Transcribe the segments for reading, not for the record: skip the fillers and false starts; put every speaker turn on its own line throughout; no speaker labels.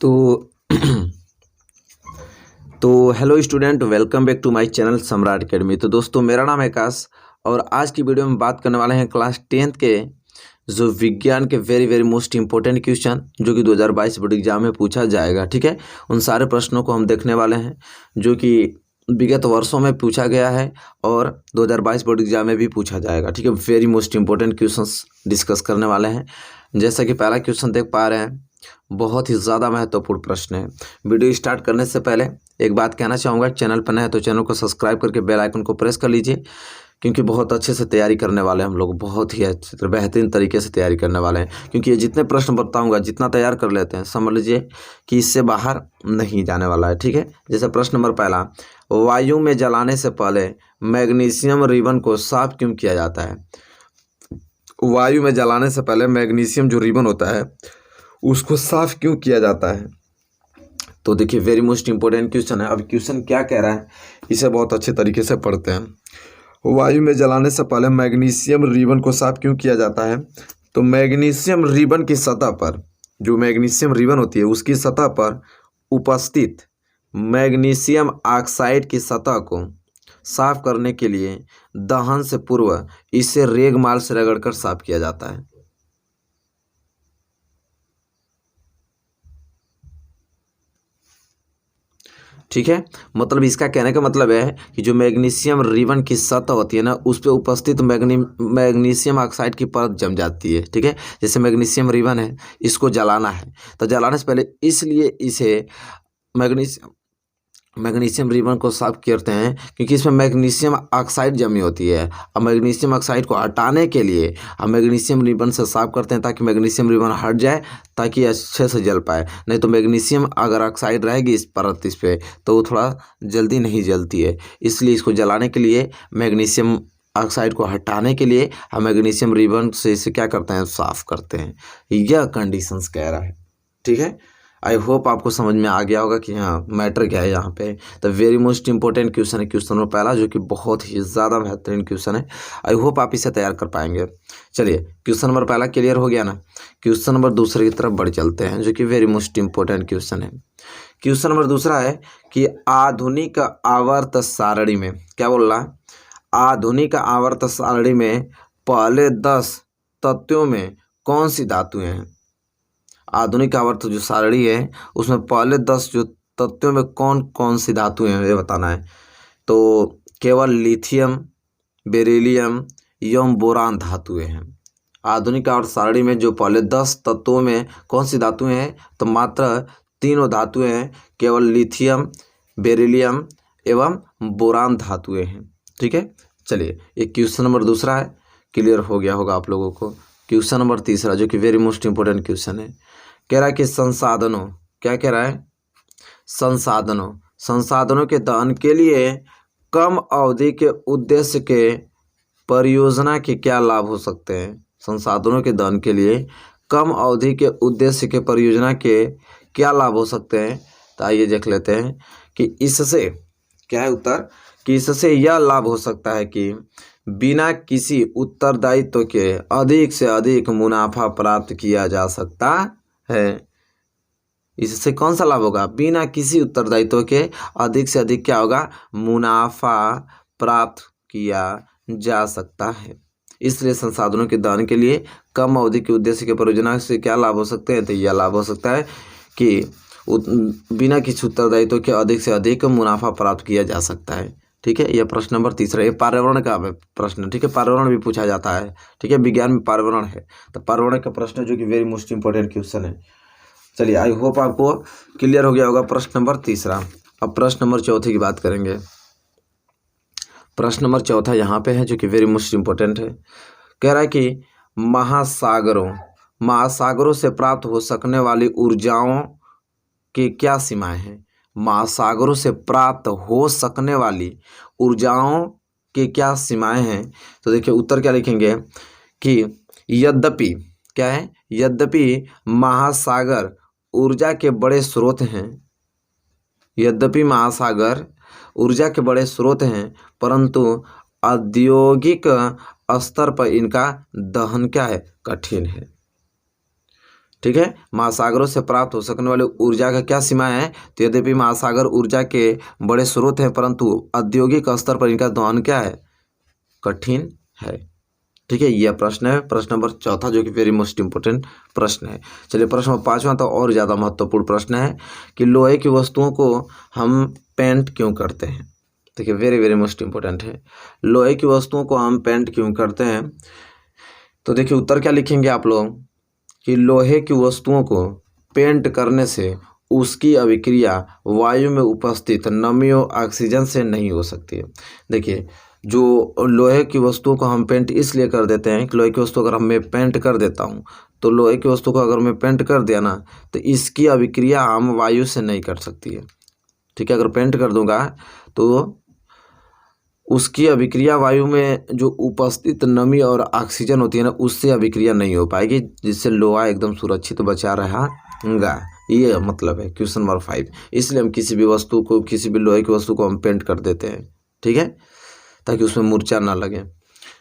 तो तो hello student, welcome back to my channel Samrat Academy. तो दोस्तों, मेरा नाम है आकाश और आज की वीडियो में बात करने वाले हैं क्लास 10th के जो विज्ञान के वेरी मोस्ट इंपॉर्टेंट क्वेश्चन जो कि 2022 बोर्ड एग्जाम में पूछा जाएगा। ठीक है, उन सारे प्रश्नों को हम देखने वाले हैं जो कि विगत वर्षों में पूछा गया है और 2022 बोर्ड एग्जाम में भी पूछा जाएगा। ठीक है, very most important questions discuss करने वाले हैं। जैसा कि पहला क्वेश्चन देख पा रहे हैं, बहुत ही ज़्यादा महत्वपूर्ण प्रश्न है। वीडियो स्टार्ट करने से पहले एक बात कहना चाहूँगा, चैनल पर नए हैं तो चैनल को सब्सक्राइब करके बेल आइकन को प्रेस कर लीजिए, क्योंकि बहुत अच्छे से तैयारी करने वाले हैं हम लोग, बहुत ही अच्छे बेहतरीन तरीके से तैयारी करने वाले हैं। क्योंकि ये जितने प्रश्न बताऊंगा, जितना तैयार कर लेते हैं, समझ लीजिए कि इससे बाहर नहीं जाने वाला है। ठीक है, जैसे प्रश्न नंबर पहला, वायु में जलाने से पहले मैग्नीशियम रिबन को साफ क्यों किया जाता है? वायु में जलाने से पहले मैग्नीशियम जो रिबन होता है उसको साफ क्यों किया जाता है? तो देखिए, वेरी मोस्ट इंपॉर्टेंट क्वेश्चन है। अब क्वेश्चन क्या कह रहा है इसे बहुत अच्छे तरीके से पढ़ते हैं। वायु में जलाने से पहले मैग्नीशियम रिबन को साफ क्यों किया जाता है? तो मैग्नीशियम रिबन की सतह पर, जो मैग्नीशियम रिबन होती है उसकी सतह पर उपस्थित मैग्नीशियम ऑक्साइड की सतह को साफ करने के लिए दहन से पूर्व इसे रेगमाल से रगड़कर साफ किया जाता है। ठीक है, मतलब इसका कहने का मतलब है कि जो मैग्नीशियम रिबन की सतह होती है ना, उस पर उपस्थित मैग्नीशियम ऑक्साइड की परत जम जाती है। ठीक है, जैसे मैग्नीशियम रिबन है, इसको जलाना है तो जलाने से पहले इसलिए इसे मैग्नीशियम रिबन को साफ करते हैं क्योंकि इसमें मैग्नीशियम ऑक्साइड जमी होती है। अब मैग्नीशियम ऑक्साइड को हटाने के लिए हम मैग्नीशियम रिबन से साफ करते हैं ताकि मैग्नीशियम रिबन हट जाए, ताकि अच्छे से जल पाए। नहीं तो मैग्नीशियम अगर ऑक्साइड रहेगी इस पे तो वो थोड़ा जल्दी नहीं जलती है। इसलिए इसको जलाने के लिए, मैग्नीशियम ऑक्साइड को हटाने के लिए हम मैग्नीशियम रिबन से इसे क्या करते हैं, साफ करते हैं। यह कंडीशंस कह रहा है। ठीक है, आई होप आपको समझ में आ गया होगा कि हाँ मैटर क्या है यहाँ पे। तो वेरी मोस्ट इंपॉर्टेंट क्वेश्चन है क्वेश्चन नंबर पहला, जो कि बहुत ही ज़्यादा बेहतरीन क्वेश्चन है। आई होप आप इसे तैयार कर पाएंगे। चलिए, क्वेश्चन नंबर पहला क्लियर हो गया ना। क्वेश्चन नंबर दूसरे की तरफ बढ़ चलते हैं, जो कि वेरी मोस्ट इंपॉर्टेंट क्वेश्चन है। क्वेश्चन नंबर दूसरा है कि आधुनिक आवर्त सारणी में, क्या बोल रहा है, आधुनिक आवर्त सारणी में पहले 10 तत्वों में कौन सी धातुएं हैं? आधुनिक आवर्त जो सारणी है उसमें पहले 10 जो तत्वों में कौन कौन सी धातुएं हैं ये बताना है। तो केवल लिथियम, बेरिलियम एवं बोरान धातुएं हैं। आधुनिक आवर्त सारणी में जो पहले 10 तत्वों में कौन सी धातुएं हैं? तो मात्र तीनों धातुएं हैं, केवल लिथियम, बेरिलियम एवं बोरान धातुएं हैं। ठीक है, चलिए, ये क्वेश्चन नंबर दूसरा है, क्लियर हो गया होगा आप लोगों को। क्वेश्चन नंबर तीसरा, जो कि वेरी मोस्ट इंपॉर्टेंट क्वेश्चन है, कह रहा है कि संसाधनों, क्या कह रहा है, संसाधनों के दान के लिए कम अवधि के उद्देश्य के परियोजना के क्या लाभ हो सकते हैं? संसाधनों के दान के लिए कम अवधि के उद्देश्य के परियोजना के क्या लाभ हो सकते हैं? तो आइए देख लेते हैं कि इससे क्या है उत्तर, कि इससे यह लाभ हो सकता है कि बिना किसी उत्तरदायित्व के अधिक से अधिक मुनाफा प्राप्त किया जा सकता है। इससे कौन सा लाभ होगा? बिना किसी उत्तरदायित्व के अधिक से अधिक क्या होगा, मुनाफा प्राप्त किया जा सकता है। इसलिए संसाधनों के दान के लिए कम अवधि के उद्देश्य के परियोजना से क्या लाभ हो सकते हैं? तो यह लाभ हो सकता है कि बिना किसी उत्तरदायित्व के अधिक से अधिक मुनाफा प्राप्त किया जा सकता है। ठीक है, यह प्रश्न नंबर तीसरा, ये पर्यावरण का प्रश्न। ठीक है, पर्यावरण भी पूछा जाता है। ठीक है, विज्ञान में पर्यावरण है तो पर्यावरण का प्रश्न जो कि वेरी मोस्ट इंपॉर्टेंट क्वेश्चन है। चलिए, आई होप आपको क्लियर हो गया होगा प्रश्न नंबर तीसरा। अब प्रश्न नंबर चौथे की बात करेंगे। प्रश्न नंबर चौथा यहाँ पे है, जो कि वेरी मोस्ट इंपॉर्टेंट है। कह रहा है कि महासागरों से प्राप्त हो सकने वाली ऊर्जाओं की क्या सीमाएं हैं? महासागरों से प्राप्त हो सकने वाली ऊर्जाओं की क्या सीमाएं हैं? तो देखिए उत्तर क्या लिखेंगे कि यद्यपि, क्या है, यद्यपि महासागर ऊर्जा के बड़े स्रोत हैं, यद्यपि महासागर ऊर्जा के बड़े स्रोत हैं, परंतु औद्योगिक स्तर पर इनका दहन क्या है, कठिन है। ठीक है। महासागरों से प्राप्त हो सकने वाले ऊर्जा का क्या सीमा है? तो यद्यपि महासागर ऊर्जा के बड़े स्रोत हैं, परंतु औद्योगिक स्तर पर इनका दोहन क्या है? कठिन है। ठीक है, यह प्रश्न है प्रश्न नंबर 4 जो कि वेरी मोस्ट इंपोर्टेंट प्रश्न है। चलिए प्रश्न नंबर 5 तो और ज़्यादा महत्वपूर्ण प्रश्न है कि लोहे की वस्तुओं को हम पेंट क्यों करते हैं? देखिए वेरी वेरी मोस्ट इंपोर्टेंट है, लोहे की वस्तुओं को हम पेंट क्यों करते हैं? तो देखिए उत्तर क्या लिखेंगे आप लोग कि लोहे की वस्तुओं को पेंट करने से उसकी अभिक्रिया वायु में उपस्थित नमी और ऑक्सीजन से नहीं हो सकती है। देखिए जो लोहे की वस्तुओं को हम पेंट इसलिए कर देते हैं कि लोहे की वस्तु अगर मैं पेंट कर देता हूँ तो लोहे की वस्तु को अगर मैं पेंट कर दिया ना तो इसकी अभिक्रिया हम वायु से नहीं कर सकती है। ठीक है, अगर पेंट कर दूंगा तो उसकी अभिक्रिया वायु में जो उपस्थित नमी और ऑक्सीजन होती है ना उससे अभिक्रिया नहीं हो पाएगी, जिससे लोहा एकदम सुरक्षित बचा रहेगा। ये मतलब है क्वेश्चन नंबर 5। इसलिए हम किसी भी वस्तु को, किसी भी लोहे की वस्तु को हम पेंट कर देते हैं, ठीक है, ताकि उसमें मूर्छा ना लगे।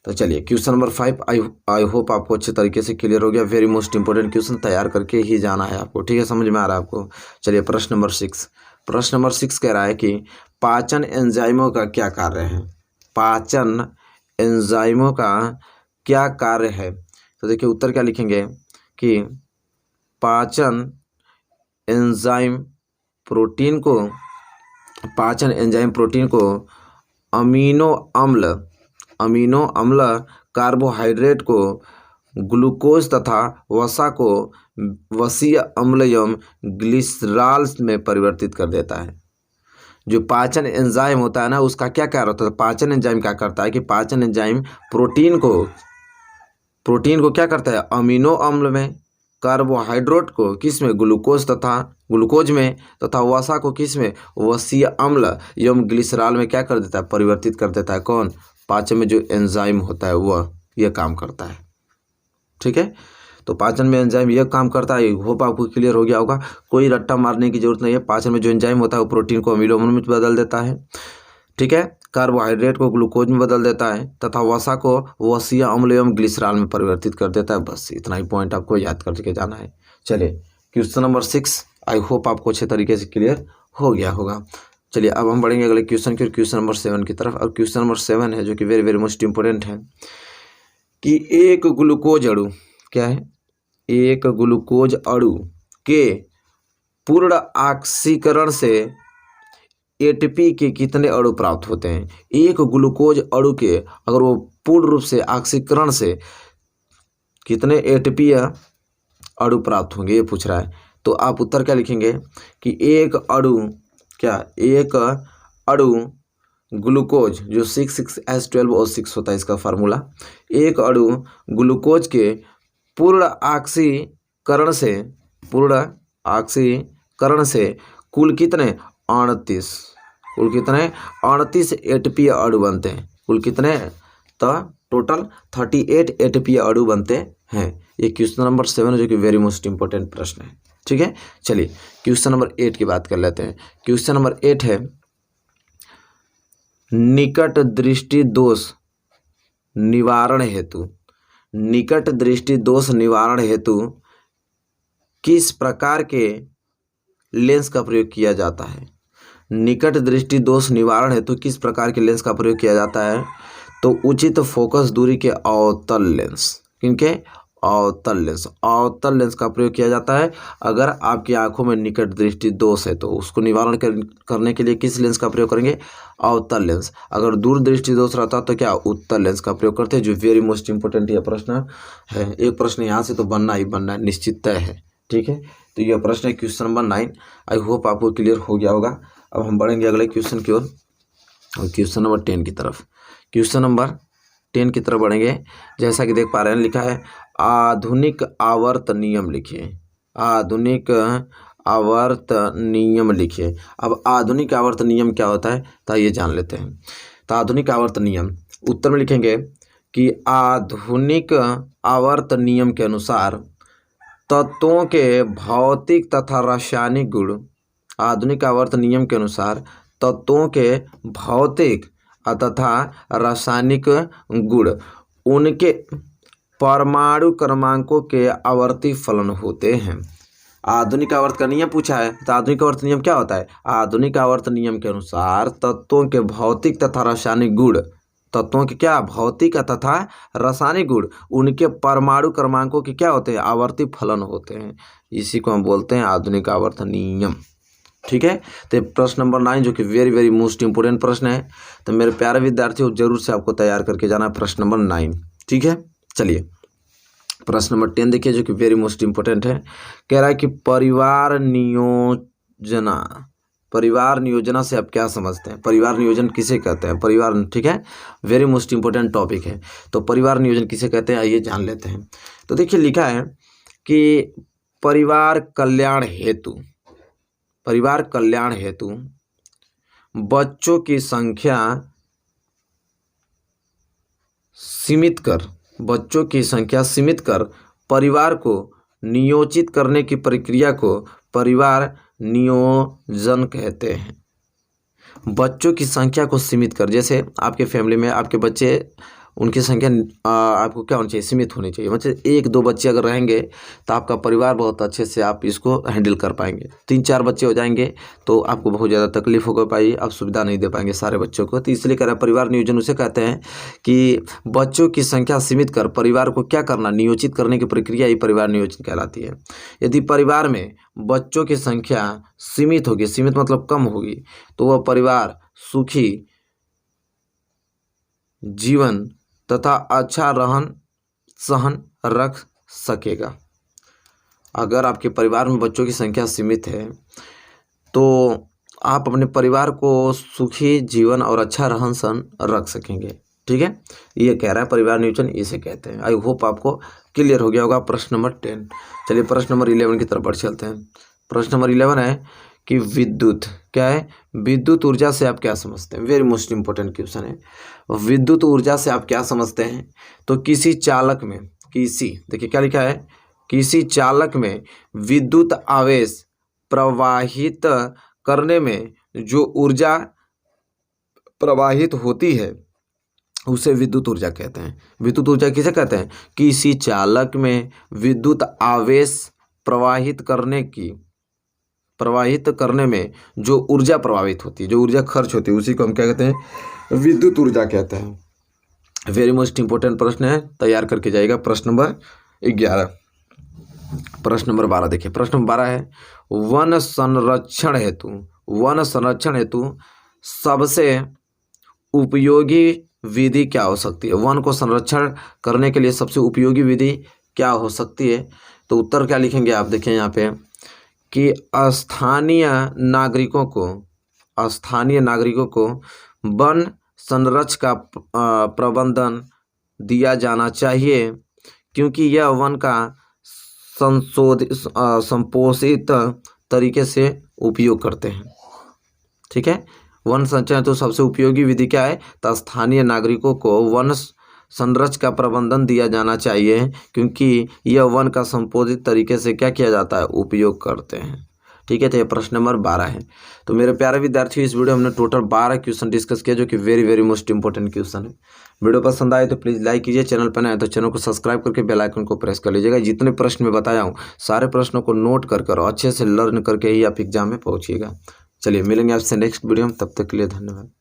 तो चलिए क्वेश्चन नंबर 5 आई होप आपको अच्छे तरीके से क्लियर हो गया। वेरी मोस्ट इंपोर्टेंट क्वेश्चन तैयार करके ही जाना है आपको, ठीक है, समझ में आ रहा है आपको। चलिए प्रश्न नंबर 6। प्रश्न नंबर 6 कह रहा है कि पाचन एंजाइमों का क्या कार्य है? पाचन एंजाइमों का क्या कार्य है? तो देखिए उत्तर क्या लिखेंगे कि पाचन एंजाइम प्रोटीन को अमीनो अम्ल कार्बोहाइड्रेट को ग्लूकोज तथा वसा को वसीय अम्ल एवं ग्लिसरॉल में परिवर्तित कर देता है। जो पाचन एंजाइम होता है ना उसका क्या कार्य होता है? पाचन एंजाइम क्या करता है कि पाचन एंजाइम प्रोटीन को क्या करता है? अमीनो अम्ल में, कार्बोहाइड्रेट को किस में? ग्लूकोज में, तथा वसा को किस में? वसीय अम्ल एवं ग्लिसरॉल में क्या कर देता है? परिवर्तित कर देता है। कौन? पाचन में जो एंजाइम होता है वह यह काम करता है। ठीक है, तो पाचन में एंजाइम यह काम करता है। होप आपको क्लियर हो गया होगा, कोई रट्टा मारने की जरूरत नहीं है। पाचन में जो एंजाइम होता है वो प्रोटीन को अमीनो अम्ल में बदल देता है, ठीक है, कार्बोहाइड्रेट को ग्लूकोज में बदल देता है तथा वसा को वसीय अम्ल एवं ग्लिसरॉल में परिवर्तित कर देता है। बस इतना ही पॉइंट आपको याद करके जाना है। चलिए क्वेश्चन नंबर 6 आई होप आपको अच्छे तरीके से क्लियर हो गया होगा। चलिए अब हम बढ़ेंगे अगले क्वेश्चन की, क्वेश्चन नंबर 7 की तरफ। और क्वेश्चन नंबर 7 है जो कि वेरी वेरी मोस्ट इंपोर्टेंट है कि एक ग्लूकोज अणु क्या है? एक ग्लूकोज अणु के पूर्ण ऑक्सीकरण से एटीपी के कितने अणु प्राप्त होते हैं? एक ग्लूकोज अणु के अगर वो पूर्ण रूप से ऑक्सीकरण से कितने एटीपी अणु प्राप्त होंगे, ये पूछ रहा है। तो आप उत्तर क्या लिखेंगे कि एक अणु ग्लूकोज जो 6,6H12O6 होता है इसका फार्मूला, एक अणु ग्लूकोज के पूर्ण ऑक्सीकरण से कुल कितने 38 एटीपी अणु बनते हैं। कुल कितने? तो टोटल 38 एटीपी अणु बनते हैं। ये क्वेश्चन नंबर 7 जो कि वेरी मोस्ट इंपोर्टेंट प्रश्न है, ठीक है। चलिए क्वेश्चन नंबर 8 की बात कर लेते हैं। क्वेश्चन नंबर 8 है निकट दृष्टि दोष निवारण हेतु किस प्रकार के लेंस का प्रयोग किया जाता है? निकट दृष्टि दोष निवारण हेतु किस प्रकार के लेंस का प्रयोग किया जाता है? तो उचित फोकस दूरी के अवतल लेंस, किनके? अवतल लेंस का प्रयोग किया जाता है। अगर आपकी आंखों में निकट दृष्टि दोष है तो उसको निवारण करने के लिए किस लेंस का प्रयोग करेंगे? अवतल लेंस। अगर दूर दृष्टि दोष रहता तो क्या? उत्तल लेंस का प्रयोग करते हैं। जो वेरी मोस्ट इंपोर्टेंट यह प्रश्न है। एक प्रश्न यहाँ से तो बनना ही बनना है, निश्चित तय है, ठीक है। तो यह प्रश्न है क्वेश्चन नंबर 9। आई होप आपको क्लियर हो गया होगा। अब हम बढ़ेंगे अगले क्वेश्चन की ओर, क्वेश्चन नंबर 10 की तरफ। क्वेश्चन नंबर 10 की तरफ बढ़ेंगे। जैसा कि देख पा रहे हैं, लिखा है आधुनिक आवर्त नियम लिखिए। आधुनिक आवर्त नियम लिखिए। अब आधुनिक आवर्त नियम क्या होता है तो ये जान लेते हैं। तो आधुनिक आवर्त नियम उत्तर में लिखेंगे कि आधुनिक आवर्त नियम के अनुसार तत्वों के भौतिक तथा रासायनिक गुण, आधुनिक आवर्त नियम के अनुसार तत्वों के भौतिक तथा रासायनिक गुण उनके परमाणु क्रमांकों के आवर्ती फलन होते हैं। आधुनिक आवर्त का नियम पूछा है, तो आधुनिक आवर्त नियम क्या होता है? आधुनिक आवर्त नियम के अनुसार तत्वों के भौतिक तथा रासायनिक गुण, तत्वों के क्या भौतिक तथा रासायनिक गुण, उनके परमाणु क्रमांकों के क्या होते हैं? आवर्ती फलन होते हैं। इसी को हम बोलते हैं आधुनिक आवर्त नियम। ठीक है, तो प्रश्न नंबर 9 जो कि वेरी वेरी मोस्ट इंपोर्टेंट प्रश्न है, तो मेरे प्यारे विद्यार्थियों जरूर से आपको तैयार करके जाना है प्रश्न नंबर 9। ठीक है, चलिए प्रश्न नंबर 10 देखिए जो कि वेरी मोस्ट इंपोर्टेंट है। कह रहा है कि परिवार नियोजना, परिवार नियोजना से आप क्या समझते हैं? परिवार नियोजन किसे कहते हैं? परिवार, ठीक है, वेरी मोस्ट इंपोर्टेंट टॉपिक है। तो परिवार नियोजन किसे कहते हैं, आइए जान लेते हैं। तो देखिए लिखा है कि परिवार कल्याण हेतु, परिवार कल्याण हेतु बच्चों की संख्या सीमित कर, बच्चों की संख्या सीमित कर परिवार को नियोजित करने की प्रक्रिया को परिवार नियोजन कहते हैं। बच्चों की संख्या को सीमित कर, जैसे आपके फैमिली में आपके बच्चे, उनकी संख्या आपको क्या होनी चाहिए? सीमित होनी चाहिए। मतलब 1-2 बच्चे अगर रहेंगे तो आपका परिवार बहुत अच्छे से आप इसको हैंडल कर पाएंगे। 3-4 बच्चे हो जाएंगे तो आपको बहुत ज़्यादा तकलीफ होगा पाई, आप सुविधा नहीं दे पाएंगे सारे बच्चों को। तो इसलिए कह रहा है परिवार नियोजन उसे कहते हैं कि बच्चों की संख्या सीमित कर परिवार को क्या करना? नियोजित करने की प्रक्रिया ही परिवार नियोजन कहलाती है। यदि परिवार में बच्चों की संख्या सीमित होगी, सीमित मतलब कम होगी, तो वह परिवार सुखी जीवन तथा अच्छा रहन सहन रख सकेगा। अगर आपके परिवार में बच्चों की संख्या सीमित है तो आप अपने परिवार को सुखी जीवन और अच्छा रहन सहन रख सकेंगे। ठीक है, ये कह रहा है परिवार नियोजन इसे कहते हैं। आई होप आपको क्लियर हो गया होगा प्रश्न नंबर 10। चलिए प्रश्न नंबर 11 की तरफ बढ़ चलते हैं। प्रश्न नंबर 11 है कि विद्युत क्या है? विद्युत ऊर्जा से आप क्या समझते हैं? वेरी मोस्ट इंपोर्टेंट क्वेश्चन है। विद्युत ऊर्जा से आप क्या समझते हैं? तो किसी चालक में, किसी, देखिए क्या लिखा है, किसी चालक में विद्युत आवेश प्रवाहित करने में जो ऊर्जा प्रवाहित होती है उसे विद्युत ऊर्जा कहते हैं। विद्युत ऊर्जा किसे कहते हैं? किसी चालक में विद्युत आवेश प्रवाहित करने में जो ऊर्जा प्रवाहित होती है, जो ऊर्जा खर्च होती है, उसी को हम क्या कहते हैं? विद्युत ऊर्जा कहते हैं। वेरी मोस्ट इंपोर्टेंट प्रश्न है, तैयार करके जाइएगा। प्रश्न नंबर 11। प्रश्न नंबर 12 देखिए, प्रश्न नंबर 12 है वन संरक्षण हेतु, वन संरक्षण हेतु सबसे उपयोगी विधि क्या हो सकती है? वन को संरक्षण करने के लिए सबसे उपयोगी विधि क्या हो सकती है? तो उत्तर क्या लिखेंगे आप? देखें यहाँ पे कि स्थानीय नागरिकों को वन संरक्षण का प्रबंधन दिया जाना चाहिए, क्योंकि यह वन का संपोषित तरीके से उपयोग करते हैं। ठीक है, वन संरक्षण तो सबसे उपयोगी विधि क्या है? तो स्थानीय नागरिकों को वन संरक्षण का प्रबंधन दिया जाना चाहिए, क्योंकि यह वन का संपोषित तरीके से क्या किया जाता है? उपयोग करते हैं। ठीक है, तो ये प्रश्न नंबर 12 है। तो मेरे प्यारे विद्यार्थियों, इस वीडियो में हमने टोटल 12 क्वेश्चन डिस्कस किया जो कि very very most important question है। वीडियो पसंद आए तो प्लीज़ लाइक कीजिए, चैनल पर नए हैं तो चैनल को सब्सक्राइब करके बेल आइकन को प्रेस कर लीजिएगा। जितने प्रश्न मैं बताया हूँ सारे प्रश्नों को नोट कर अच्छे से लर्न करके ही आप एग्जाम में पहुँचिएगा। चलिए मिलेंगे आपसे नेक्स्ट वीडियो में, तब तक के लिए धन्यवाद।